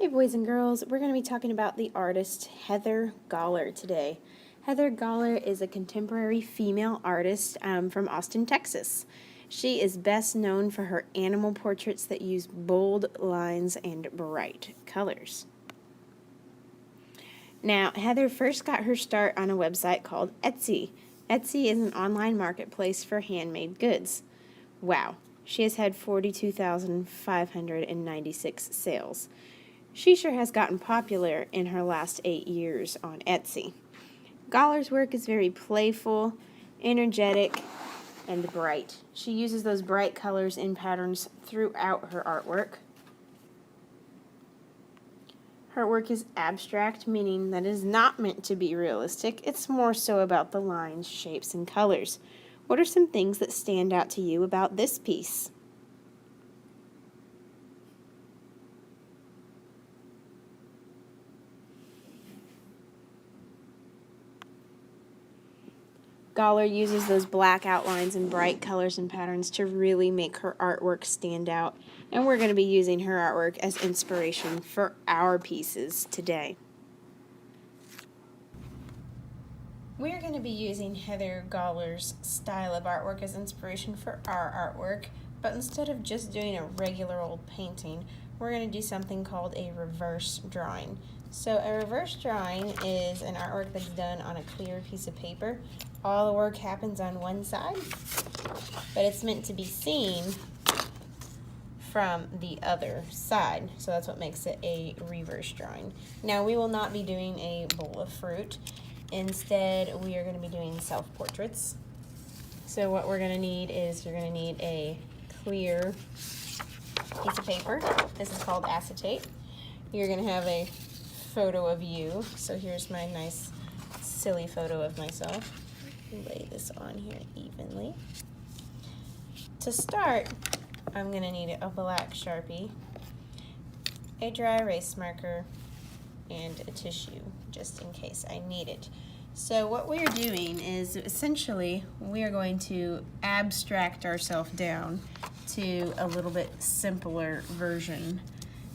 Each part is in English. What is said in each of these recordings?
Hey boys and girls, we're going to be talking about the artist Heather Gawler today. Heather Gawler is a contemporary female artist from Austin, Texas. She is best known for her animal portraits that use bold lines and bright colors. Now, Heather first got her start on a website called Etsy. Etsy is an online marketplace for handmade goods. Wow, she has had 42,596 sales. She sure has gotten popular in her last 8 years on Etsy. Gawler's work is very playful, energetic, and bright. She uses those bright colors and patterns throughout her artwork. Her work is abstract, meaning that it is not meant to be realistic. It's more so about the lines, shapes, and colors. What are some things that stand out to you about this piece? Gawler uses those black outlines and bright colors and patterns to really make her artwork stand out, and we're going to be using her artwork as inspiration for our pieces today. We're going to be using Heather Gawler's style of artwork as inspiration for our artwork, but instead of just doing a regular old painting, we're going to do something called a reverse drawing. So a reverse drawing is an artwork that's done on a clear piece of paper. All the work happens on one side, but it's meant to be seen from the other side. So that's what makes it a reverse drawing. Now we will not be doing a bowl of fruit. Instead, we are going to be doing self-portraits. So what we're going to need is you're going to need a clear piece of paper. This is called acetate. You're going to have a photo of you. So here's my nice silly photo of myself. Lay this on here evenly. To start, I'm going to need a black Sharpie, a dry erase marker, and a tissue, just in case I need it. So what we are doing is essentially we are going to abstract ourselves down to a little bit simpler version.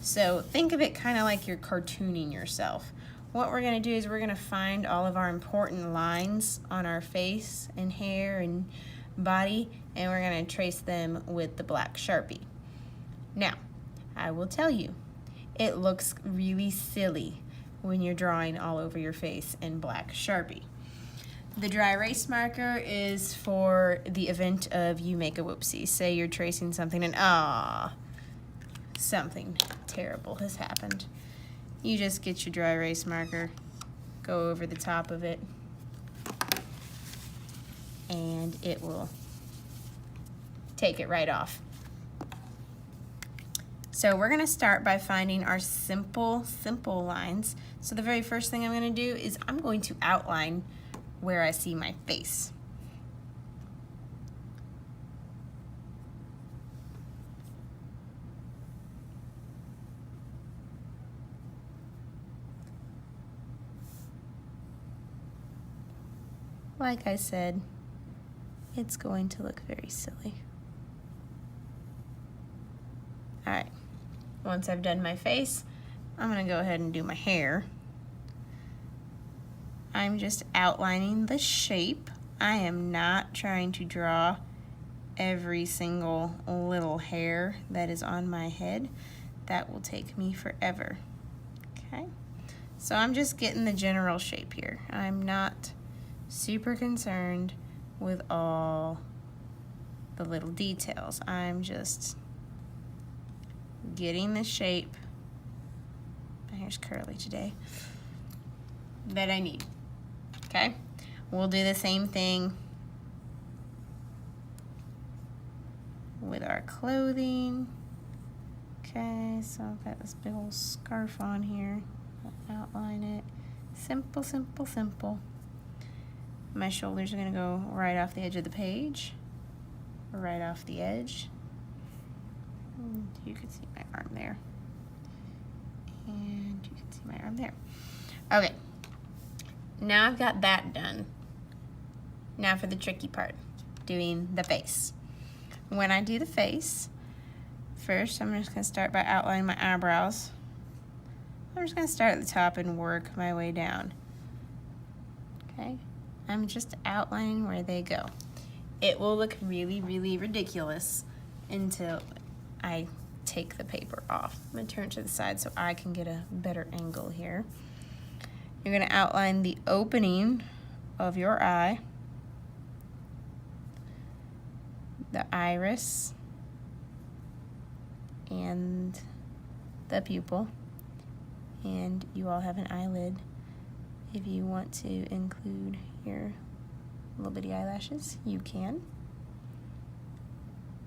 So think of it kind of like you're cartooning yourself. What we're going to do is we're going to find all of our important lines on our face and hair and body, and we're going to trace them with the black Sharpie. Now, I will tell you, it looks really silly when you're drawing all over your face in black Sharpie. The dry erase marker is for the event of you make a whoopsie. Say you're tracing something and something terrible has happened. You just get your dry erase marker, go over the top of it, and it will take it right off. So we're going to start by finding our simple lines. So the very first thing I'm going to do is I'm going to outline where I see my face. Like I said, it's going to look very silly. All right, once I've done my face, I'm gonna go ahead and do my hair. I'm just outlining the shape. I am not trying to draw every single little hair that is on my head. That will take me forever, okay? So I'm just getting the general shape here. I'm not super concerned with all the little details. I'm just getting the shape, my hair's curly today, that I need, okay? We'll do the same thing with our clothing. Okay, so I've got this big old scarf on here. I'll outline it. Simple, simple, simple. My shoulders are going to go right off the edge of the page, right off the edge. And you can see my arm there. And you can see my arm there. Okay, now I've got that done. Now for the tricky part, doing the face. When I do the face, first I'm just going to start by outlining my eyebrows. I'm just going to start at the top and work my way down. Okay, I'm just outlining where they go. It will look really, really ridiculous until I take the paper off. I'm going to turn it to the side so I can get a better angle here. You're going to outline the opening of your eye, the iris, and the pupil, and you all have an eyelid. If you want to include your little bitty eyelashes, you can.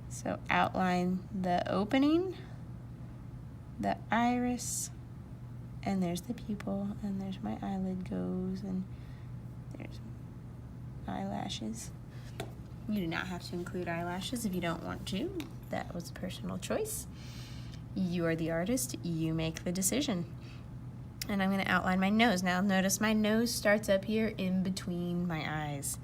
So outline the opening, the iris, and there's the pupil, and there's my eyelid goes, and there's eyelashes. You do not have to include eyelashes if you don't want to. That was a personal choice. You are the artist, you make the decision. And I'm going to outline my nose. Now notice my nose starts up here in between my eyes.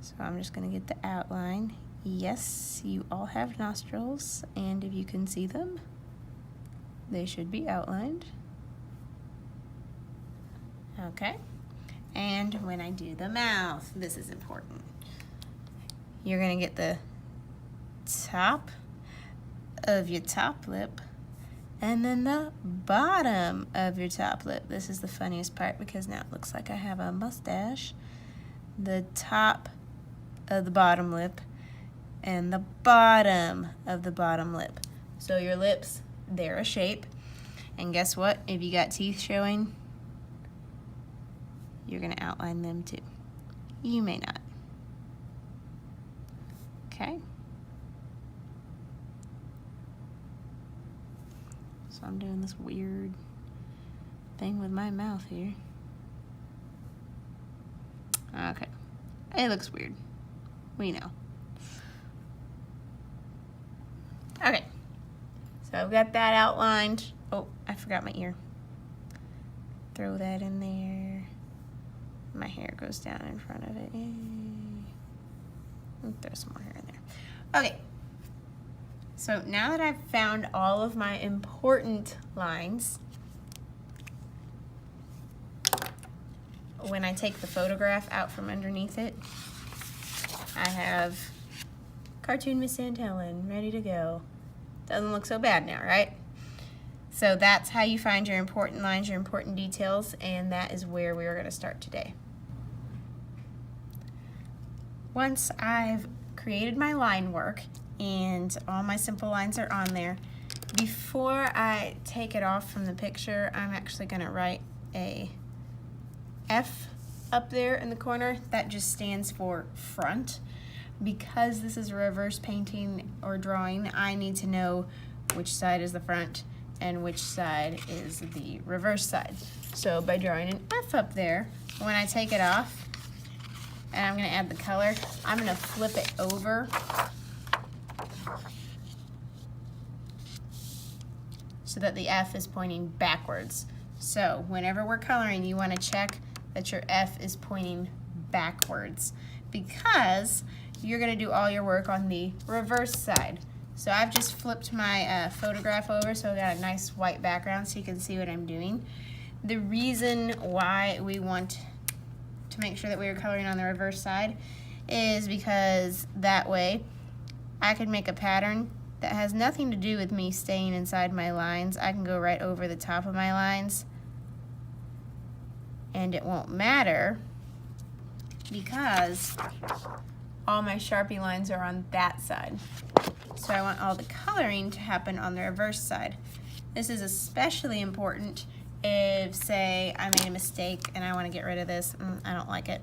So I'm just going to get the outline. Yes, you all have nostrils, and if you can see them, they should be outlined. Okay, and when I do the mouth, this is important. You're going to get the top of your top lip and then the bottom of your top lip. This is the funniest part because now it looks like I have a mustache. The top of the bottom lip and the bottom of the bottom lip. So your lips, they're a shape. And guess what? If you got teeth showing, you're going to outline them too. You may not. Okay. So I'm doing this weird thing with my mouth here. Okay. It looks weird. We know. Okay. So I've got that outlined. Oh, I forgot my ear. Throw that in there. My hair goes down in front of it. I'll throw some more hair in there. Okay. So now that I've found all of my important lines, when I take the photograph out from underneath it, I have Cartoon Miss Aunt Helen ready to go. Doesn't look so bad now, right? So that's how you find your important lines, your important details, and that is where we are going to start today. Once I've created my line work and all my simple lines are on there, before I take it off from the picture, I'm actually going to write a F up there in the corner. That just stands for front. Because this is a reverse painting or drawing, I need to know which side is the front and which side is the reverse side. So by drawing an F up there, when I take it off, and I'm going to add the color, I'm going to flip it over so that the F is pointing backwards. So whenever we're coloring, you want to check that your F is pointing backwards because you're going to do all your work on the reverse side. So I've just flipped my photograph over so I've got a nice white background so you can see what I'm doing. The reason why we want to make sure that we are coloring on the reverse side is because that way I can make a pattern that has nothing to do with me staying inside my lines. I can go right over the top of my lines and it won't matter because all my Sharpie lines are on that side. So I want all the coloring to happen on the reverse side. This is especially important if, say, I made a mistake and I want to get rid of this. I don't like it.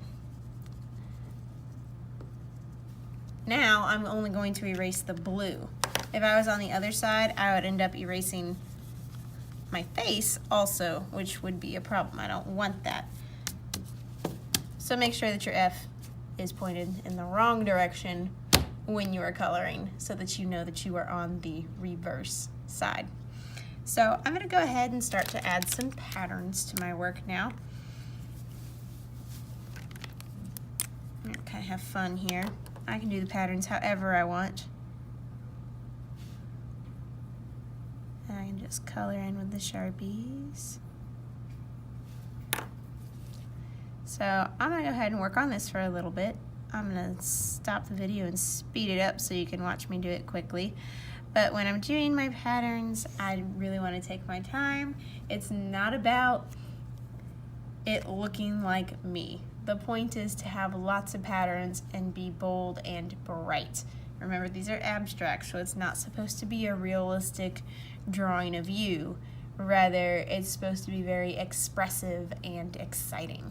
Now I'm only going to erase the blue. If I was on the other side, I would end up erasing my face also, which would be a problem. I don't want that. So make sure that your F is pointed in the wrong direction when you are coloring so that you know that you are on the reverse side. So I'm going to go ahead and start to add some patterns to my work now. I'm going to kind of have fun here. I can do the patterns however I want. And I and just color in with the Sharpies. So I'm gonna go ahead and work on this for a little bit. I'm gonna stop the video and speed it up so you can watch me do it quickly. But when I'm doing my patterns, I really want to take my time. It's not about it looking like me. The point is to have lots of patterns and be bold and bright. Remember, these are abstract, so it's not supposed to be a realistic drawing of you. Rather, it's supposed to be very expressive and exciting.